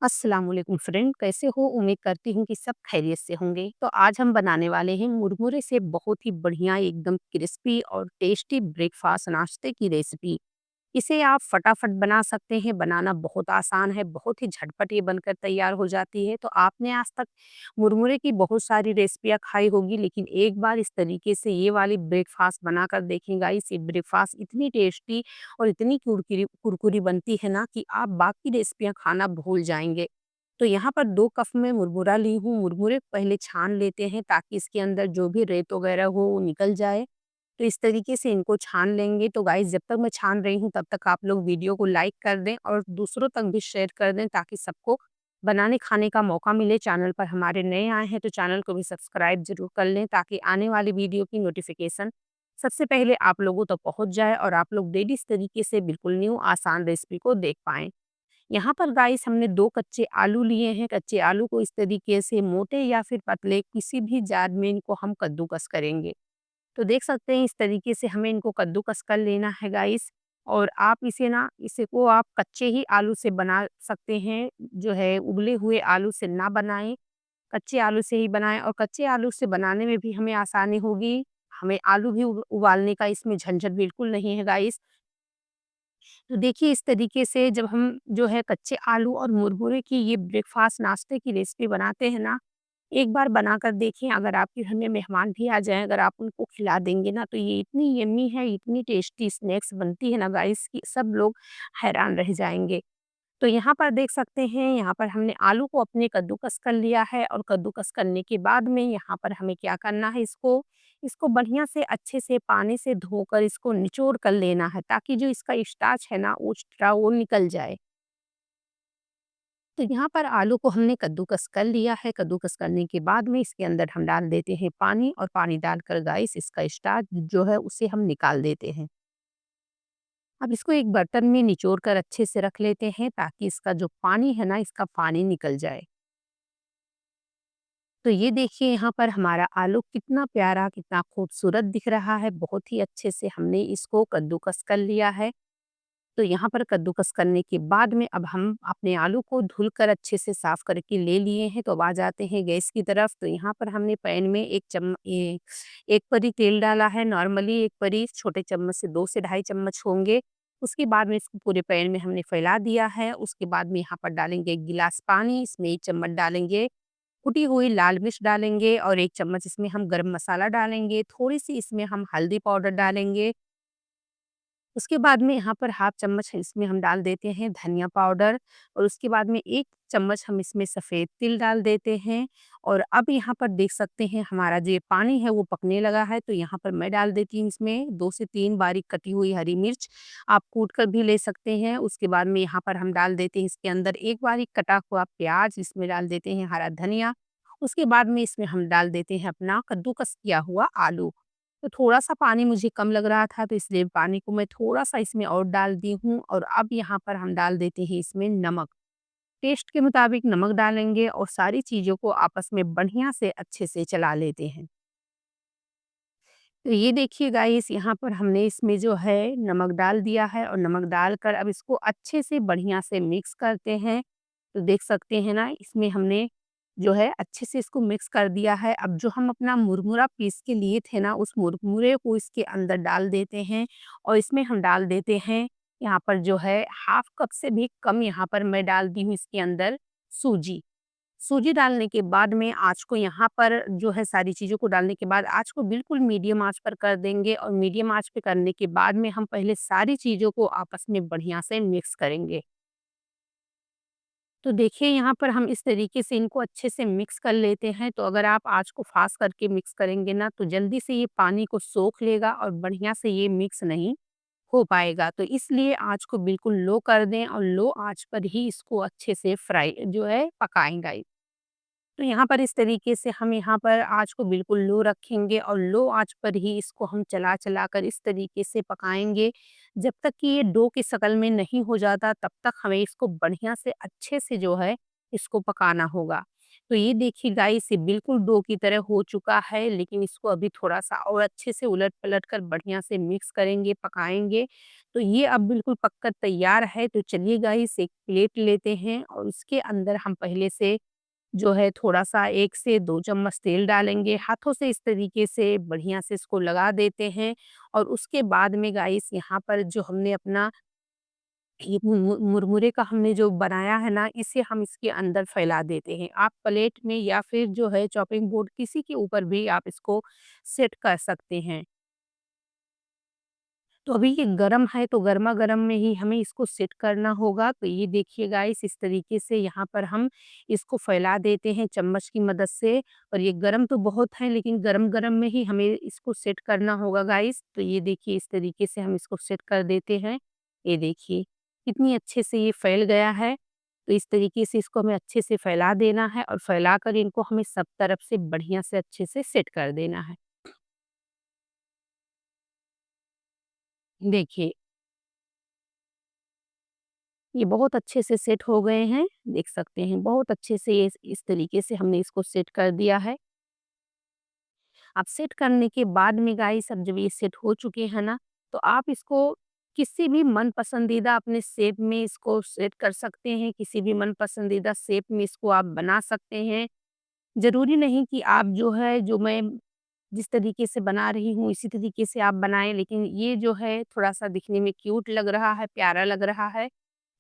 अस्सलाम वालेकुम फ्रेंड, कैसे हो? उम्मीद करती हूँ कि सब खैरियत से होंगे। तो आज हम बनाने वाले हैं मुरमुरे से बहुत ही बढ़िया एकदम क्रिस्पी और टेस्टी ब्रेकफास्ट नाश्ते की रेसिपी। इसे आप फटाफट बना सकते हैं, बनाना बहुत आसान है, बहुत ही झटपट ये बनकर तैयार हो जाती है। तो आपने आज तक मुरमुरे की बहुत सारी रेसिपियाँ खाई होगी, लेकिन एक बार इस तरीके से ये वाली ब्रेकफास्ट बनाकर देखें गाइस, ये ब्रेकफास्ट इतनी टेस्टी और इतनी कुरकुरी कुरकुरी बनती है ना कि आप बाकी रेसिपियाँ खाना भूल जाएँगे। तो यहाँ पर 2 कप में मुरमुरा ली हूँ, मुरमुरे पहले छान लेते हैं ताकि इसके अंदर जो भी रेत वगैरह हो वो निकल जाए। तो इस तरीके से इनको छान लेंगे। तो गाइस जब तक मैं छान रही हूँ तब तक आप लोग वीडियो को लाइक कर दें और दूसरों तक भी शेयर कर दें ताकि सबको बनाने खाने का मौका मिले। चैनल पर हमारे नए आए हैं तो चैनल को भी सब्सक्राइब ज़रूर कर लें ताकि आने वाली वीडियो की नोटिफ़िकेशन सबसे पहले आप लोगों तक पहुँच जाए और आप लोग डेली इस तरीके से बिल्कुल न्यू आसान रेसिपी को देख पाएँ। यहाँ पर गाइस हमने 2 कच्चे आलू लिए हैं। कच्चे आलू को इस तरीके से मोटे या फिर पतले किसी भी जार में इनको हम कद्दूकस करेंगे। तो देख सकते हैं इस तरीके से हमें इनको कद्दूकस कर लेना है गाइस। और आप इसे को आप कच्चे ही आलू से बना सकते हैं, जो है उबले हुए आलू से ना बनाएँ, कच्चे आलू से ही बनाएँ और कच्चे आलू से बनाने में भी हमें आसानी होगी। हमें आलू भी उबालने का इसमें झंझट बिल्कुल नहीं है गाइस। तो देखिए इस तरीके से जब हम जो है कच्चे आलू और मुरमुरे की ये ब्रेकफास्ट नाश्ते की रेसिपी बनाते हैं ना, एक बार बनाकर देखिए। अगर आपके घर में मेहमान भी आ जाएँ, अगर आप उनको खिला देंगे ना, तो ये इतनी यम्मी है, इतनी टेस्टी स्नैक्स बनती है ना गाइस कि सब लोग हैरान रह जाएँगे। तो यहाँ पर देख सकते हैं, यहाँ पर हमने आलू को अपने कद्दूकस कर लिया है और कद्दूकस करने के बाद में यहाँ पर हमें क्या करना है, इसको इसको बढ़िया से अच्छे से पानी से धोकर इसको निचोड़ कर लेना है ताकि जो इसका स्टार्च है ना वो एक्स्ट्रा वो निकल जाए। तो यहाँ पर आलू को हमने कद्दूकस कर लिया है। कद्दूकस करने के बाद में इसके अंदर हम डाल देते हैं पानी और पानी डालकर गाइस इसका स्टार्च जो है उसे हम निकाल देते हैं। अब इसको एक बर्तन में निचोड़ कर अच्छे से रख लेते हैं ताकि इसका जो पानी है ना, इसका पानी निकल जाए। तो ये देखिए यहाँ पर हमारा आलू कितना प्यारा, कितना खूबसूरत दिख रहा है। बहुत ही अच्छे से हमने इसको कद्दूकस कर लिया है। तो यहाँ पर कद्दूकस करने के बाद में अब हम अपने आलू को धुलकर अच्छे से साफ करके ले लिए हैं। तो अब आ जाते हैं गैस की तरफ। तो यहाँ पर हमने पैन में 1 परी तेल डाला है। नॉर्मली 1 परी छोटे चम्मच से 2 से ढाई चम्मच होंगे। उसके बाद में इसको पूरे पैन में हमने फैला दिया है। उसके बाद में यहाँ पर डालेंगे 1 गिलास पानी, इसमें 1 चम्मच डालेंगे कुटी हुई लाल मिर्च डालेंगे और 1 चम्मच इसमें हम गरम मसाला डालेंगे। थोड़ी-सी इसमें हम हल्दी पाउडर डालेंगे। उसके बाद में यहाँ पर हाफ चम्मच इसमें हम डाल देते हैं धनिया पाउडर और उसके बाद में 1 चम्मच हम इसमें सफ़ेद तिल डाल देते हैं। और अब यहाँ पर देख सकते हैं हमारा जो ये पानी है वो पकने लगा है। तो यहाँ पर मैं डाल देती हूँ इसमें 2 से 3 बारीक कटी हुई हरी मिर्च, आप कूट कर भी ले सकते हैं। उसके बाद में यहाँ पर हम डाल देते हैं इसके अंदर 1 बारीक कटा हुआ प्याज, इसमें डाल देते हैं हरा धनिया। उसके बाद में इसमें हम डाल देते हैं अपना कद्दूकस किया हुआ आलू। तो थोड़ा-सा पानी मुझे कम लग रहा था तो इसलिए पानी को मैं थोड़ा-सा इसमें और डाल दी हूँ। और अब यहाँ पर हम डाल देते हैं इसमें नमक। टेस्ट के मुताबिक नमक डालेंगे और सारी चीज़ों को आपस में बढ़िया से अच्छे से चला लेते हैं। तो ये देखिए गाइस यहाँ पर हमने इसमें जो है नमक डाल दिया है और नमक डालकर अब इसको अच्छे से बढ़िया से मिक्स करते हैं। तो देख सकते हैं ना इसमें हमने जो है अच्छे से इसको मिक्स कर दिया है। अब जो हम अपना मुरमुरा पीस के लिए थे ना, उस मुरमुरे को इसके अंदर डाल देते हैं और इसमें हम डाल देते हैं यहाँ पर जो है हाफ कप से भी कम यहाँ पर मैं डाल दी हूँ इसके अंदर सूजी। सूजी डालने के बाद में आँच को यहाँ पर जो है सारी चीज़ों को डालने के बाद आँच को बिल्कुल मीडियम आँच पर कर देंगे और मीडियम आँच पे करने के बाद में हम पहले सारी चीज़ों को आपस में बढ़िया से मिक्स करेंगे। तो देखिए यहाँ पर हम इस तरीके से इनको अच्छे से मिक्स कर लेते हैं। तो अगर आप आँच को फ़ास्ट करके मिक्स करेंगे ना तो जल्दी से ये पानी को सोख लेगा और बढ़िया से ये मिक्स नहीं हो पाएगा। तो इसलिए आँच को बिल्कुल लो कर दें और लो आँच पर ही इसको अच्छे से फ्राई जो है पकाएँगा। तो यहाँ पर इस तरीके से हम यहाँ पर आँच को बिल्कुल लो रखेंगे और लो आँच पर ही इसको हम चला-चला कर इस तरीके से पकाएँगे। जब तक कि ये डो की शक्ल में नहीं हो जाता तब तक हमें इसको बढ़िया से अच्छे से जो है इसको पकाना होगा। तो ये देखिए गाइस, ये बिल्कुल डो की तरह हो चुका है, लेकिन इसको अभी थोड़ा-सा और अच्छे से उलट-पलट कर बढ़िया से मिक्स करेंगे, पकाएँगे। तो ये अब बिल्कुल पककर तैयार है। तो चलिए गाइस, एक प्लेट लेते हैं और उसके अंदर हम पहले से जो है थोड़ा-सा 1 से 2 चम्मच तेल डालेंगे। हाथों से इस तरीके से बढ़िया से इसको लगा देते हैं और उसके बाद में गाइस यहाँ पर जो हमने अपना ये मुरमुरे का हमने जो बनाया है ना, इसे हम इसके अंदर फैला देते हैं। आप प्लेट में या फिर जो है चॉपिंग बोर्ड किसी के ऊपर भी आप इसको सेट कर सकते हैं। तो अभी ये गरम है, तो गरमा-गरम में ही हमें इसको सेट करना होगा। तो ये देखिए गाइस, इस तरीके से यहाँ पर हम इसको फैला देते हैं चम्मच की मदद से। और ये गरम तो बहुत है, लेकिन गरम-गरम में ही हमें इसको सेट करना होगा गाइस। तो ये देखिए, इस तरीके से हम इसको सेट कर देते हैं। ये देखिए, कितनी अच्छे से ये फैल गया है। तो इस तरीके से इसको हमें अच्छे से फैला देना है और फैलाकर इनको हमें सब तरफ से बढ़िया से अच्छे से सेट कर देना है। देखिए, ये बहुत अच्छे से सेट हो गए हैं, देख सकते हैं बहुत अच्छे से ये इस तरीके से हमने इसको सेट कर दिया है। अब सेट करने के बाद में गाइस, अब जब ये सेट हो चुके हैं ना, तो आप इसको किसी भी मन पसंदीदा अपने शेप में इसको सेट कर सकते हैं, किसी भी मन पसंदीदा शेप में इसको आप बना सकते हैं। ज़रूरी नहीं कि आप जो है, जो मैं जिस तरीके से बना रही हूँ, इसी तरीके से आप बनाएँ, लेकिन ये जो है थोड़ा-सा दिखने में क्यूट लग रहा है, प्यारा लग रहा है।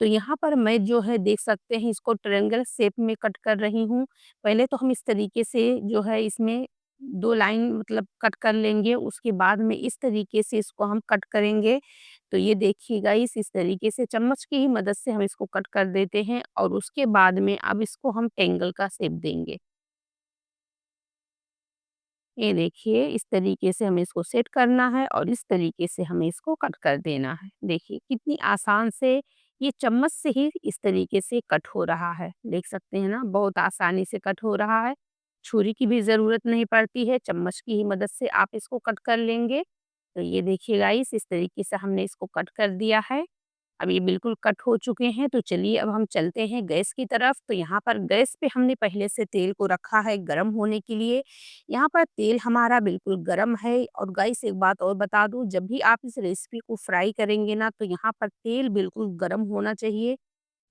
तो यहाँ पर मैं जो है देख सकते हैं, इसको ट्रायंगल शेप में कट कर रही हूँ। पहले तो हम इस तरीके से जो है इसमें 2 लाइन मतलब कट कर लेंगे, उसके बाद में इस तरीके से इसको हम कट करेंगे। तो ये देखिएगा, इस तरीके से चम्मच की ही मदद से हम इसको कट कर देते हैं और उसके बाद में अब इसको हम ट्रायंगल का शेप देंगे। ये देखिए, इस तरीके से हमें इसको सेट करना है और इस तरीके से हमें इसको कट कर देना है। देखिए, कितनी आसान से ये चम्मच से ही इस तरीके से कट हो रहा है। देख सकते हैं ना, बहुत आसानी से कट हो रहा है। छुरी की भी ज़रूरत नहीं पड़ती है, चम्मच की ही मदद से आप इसको कट कर लेंगे। तो ये देखिए गाइस, इस तरीके से हमने इसको कट कर दिया है। अब ये बिल्कुल कट हो चुके हैं, तो चलिए अब हम चलते हैं गैस की तरफ। तो यहाँ पर गैस पे हमने पहले से तेल को रखा है गरम होने के लिए। यहाँ पर तेल हमारा बिल्कुल गरम है और गाइस, एक बात और बता दूँ, जब भी आप इस रेसिपी को फ्राई करेंगे ना, तो यहाँ पर तेल बिल्कुल गरम होना चाहिए।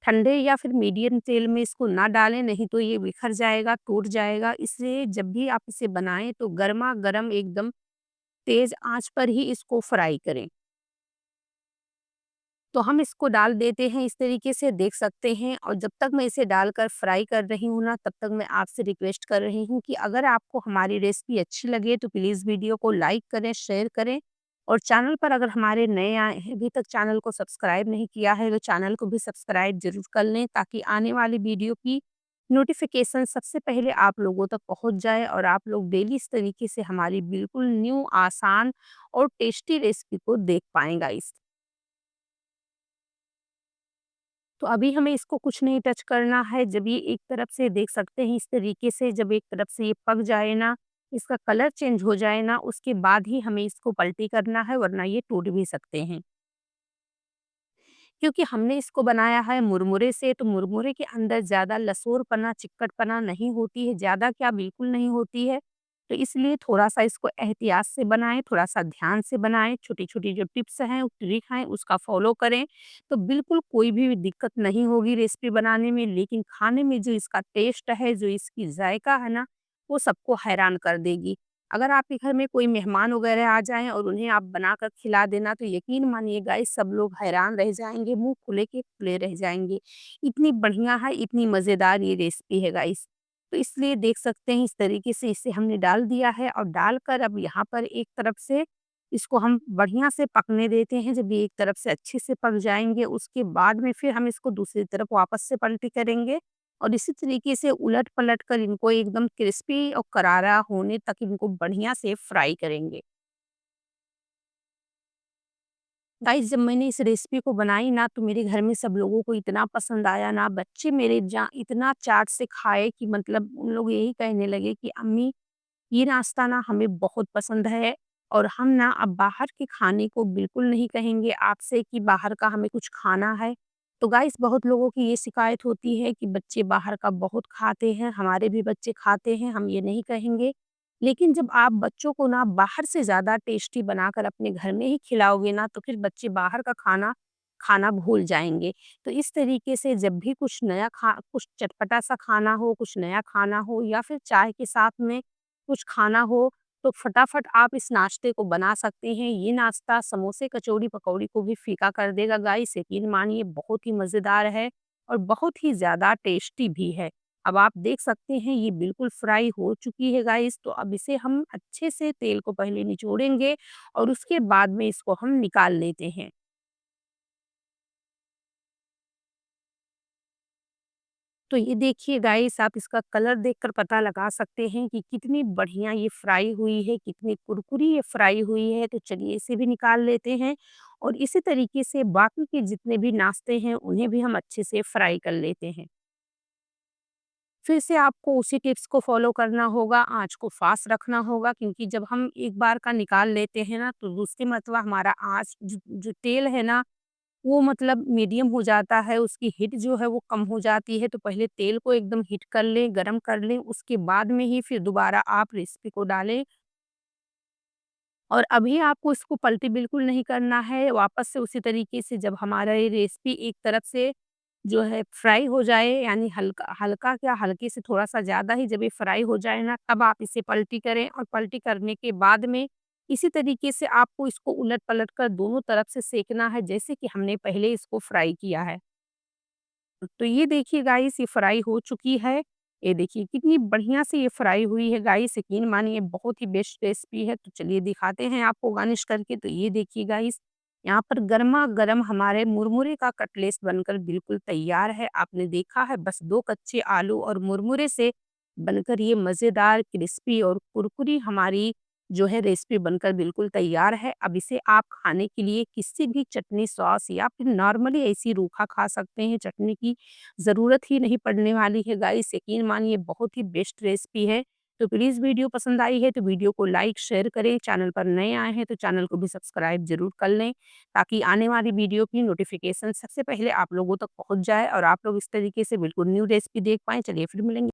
ठंडे या फिर मीडियम तेल में इसको ना डालें, नहीं तो ये बिखर जाएगा, टूट जाएगा। इसलिए जब भी आप इसे बनाएँ तो गरमा-गरम एकदम तेज़ आँच पर ही इसको फ्राई करें। तो हम इसको डाल देते हैं इस तरीके से, देख सकते हैं। और जब तक मैं इसे डालकर फ्राई कर रही हूँ ना, तब तक मैं आपसे रिक्वेस्ट कर रही हूँ कि अगर आपको हमारी रेसिपी अच्छी लगे तो प्लीज़ वीडियो को लाइक करें, शेयर करें और चैनल पर अगर हमारे नए आए हैं, अभी तक चैनल को सब्सक्राइब नहीं किया है, तो चैनल को भी सब्सक्राइब ज़रूर कर लें, ताकि आने वाली वीडियो की नोटिफ़िकेशन सबसे पहले आप लोगों तक पहुँच जाए और आप लोग डेली इस तरीके से हमारी बिल्कुल न्यू, आसान और टेस्टी रेसिपी को देख पाएँ गाइस। तो अभी हमें इसको कुछ नहीं टच करना है। जब ये एक तरफ से देख सकते हैं इस तरीके से, जब एक तरफ से ये पक जाए ना, इसका कलर चेंज हो जाए ना, उसके बाद ही हमें इसको पलटी करना है, वरना ये टूट भी सकते हैं। क्योंकि हमने इसको बनाया है मुरमुरे से, तो मुरमुरे के अंदर ज़्यादा लसोरपना, चिक्कटपना नहीं होती है, ज़्यादा क्या बिल्कुल नहीं होती है। तो इसलिए थोड़ा-सा इसको एहतियात से बनाएँ, थोड़ा-सा ध्यान से बनाएँ, छोटी-छोटी जो टिप्स हैं, ट्रिक हैं, उसका फ़ॉलो करें, तो बिल्कुल कोई भी दिक्कत नहीं होगी रेसिपी बनाने में। लेकिन खाने में जो इसका टेस्ट है, जो इसकी ज़ायक़ा है ना, वो सबको हैरान कर देगी। अगर आपके घर में कोई मेहमान वगैरह आ जाएँ और उन्हें आप बनाकर खिला देना, तो यकीन मानिए गाइस, सब लोग हैरान रह जाएँगे, मुँह खुले के खुले रह जाएँगे। इतनी बढ़िया है, इतनी मज़ेदार ये रेसिपी है गाइस। तो इसलिए देख सकते हैं इस तरीके से इसे हमने डाल दिया है और डालकर अब यहाँ पर एक तरफ से इसको हम बढ़िया से पकने देते हैं। जब ये एक तरफ से अच्छे से पक जाएँगे, उसके बाद में फिर हम इसको दूसरी तरफ वापस से पलटी करेंगे और इसी तरीके से उलट-पलट कर इनको एकदम क्रिस्पी और करारा होने तक इनको बढ़िया से फ्राई करेंगे। गाइस, जब मैंने इस रेसिपी को बनाई ना, तो मेरे घर में सब लोगों को इतना पसंद आया ना, बच्चे मेरे जा इतना चाट से खाए कि मतलब उन लोग यही कहने लगे कि अम्मी, ये नाश्ता ना हमें बहुत पसंद है और हम ना अब बाहर के खाने को बिल्कुल नहीं कहेंगे आपसे कि बाहर का हमें कुछ खाना है। तो गाइस बहुत लोगों की ये शिकायत होती है कि बच्चे बाहर का बहुत खाते हैं, हमारे भी बच्चे खाते हैं, हम ये नहीं कहेंगे। लेकिन जब आप बच्चों को ना बाहर से ज़्यादा टेस्टी बनाकर अपने घर में ही खिलाओगे ना, तो फिर बच्चे बाहर का खाना खाना भूल जाएँगे। तो इस तरीके से जब भी कुछ चटपटा-सा खाना हो, कुछ नया खाना हो या फिर चाय के साथ में कुछ खाना हो, तो फटाफट आप इस नाश्ते को बना सकते हैं। ये नाश्ता समोसे, कचौड़ी, पकौड़ी को भी फीका कर देगा गाइस, यकीन मानिए बहुत ही मज़ेदार है और बहुत ही ज़्यादा टेस्टी भी है। अब आप देख सकते हैं ये बिल्कुल फ्राई हो चुकी है गाइस, तो अब इसे हम अच्छे से तेल को पहले निचोड़ेंगे और उसके बाद में इसको हम निकाल लेते हैं। तो ये देखिए गाइस, आप इसका कलर देखकर पता लगा सकते हैं कि कितनी बढ़िया ये फ्राई हुई है, कितनी कुरकुरी ये फ्राई हुई है। तो चलिए इसे भी निकाल लेते हैं और इसी तरीके से बाकी के जितने भी नाश्ते हैं उन्हें भी हम अच्छे से फ्राई कर लेते हैं। फिर से आपको उसी टिप्स को फ़ॉलो करना होगा, आँच को फ़ास्ट रखना होगा, क्योंकि जब हम एक बार का निकाल लेते हैं ना, तो दूसरी मर्तबा हमारा आँच जो जो तेल है ना, वो मतलब मीडियम हो जाता है, उसकी हीट जो है वो कम हो जाती है। तो पहले तेल को एकदम हीट कर लें, गरम कर लें, उसके बाद में ही फिर दोबारा आप रेसिपी को डालें। और अभी आपको इसको पलटी बिल्कुल नहीं करना है, वापस से उसी तरीके से जब हमारा ये रेसिपी एक तरफ से जो है फ्राई हो जाए, यानी हल्का हल्का क्या हल्के से थोड़ा-सा ज़्यादा ही जब ये फ्राई हो जाए ना, तब आप इसे पलटी करें और पलटी करने के बाद में इसी तरीके से आपको इसको उलट-पलट कर दोनों तरफ से सेंकना है, जैसे कि हमने पहले इसको फ्राई किया है। तो ये देखिए गाइस, ये फ्राई हो चुकी है। ये देखिए कितनी बढ़िया से ये फ्राई हुई है गाइस, यकीन मानिए बहुत ही बेस्ट रेसिपी है। तो चलिए दिखाते हैं आपको गार्निश करके। तो ये देखिए गाइस, यहाँ पर गरमा-गरम हमारे मुरमुरे का कटलेट्स बनकर बिल्कुल तैयार है। आपने देखा है बस 2 कच्चे आलू और मुरमुरे से बनकर ये मज़ेदार, क्रिस्पी और कुरकुरी हमारी जो है रेसिपी बनकर बिल्कुल तैयार है। अब इसे आप खाने के लिए किसी भी चटनी, सॉस या फिर नॉर्मली ऐसे ही रूखा खा सकते हैं। चटनी की ज़रूरत ही नहीं पड़ने वाली है गाइस, यकीन मानिए बहुत ही बेस्ट रेसिपी है। तो प्लीज़ वीडियो पसंद आई है तो वीडियो को लाइक, शेयर करें। चैनल पर नए आए हैं तो चैनल को भी सब्सक्राइब ज़रूर कर लें, ताकि आने वाली वीडियो की नोटिफ़िकेशन सबसे पहले आप लोगों तक पहुँच जाए और आप लोग इस तरीके से बिल्कुल न्यू रेसिपी देख पाएँ। चलिए फिर मिलेंगे।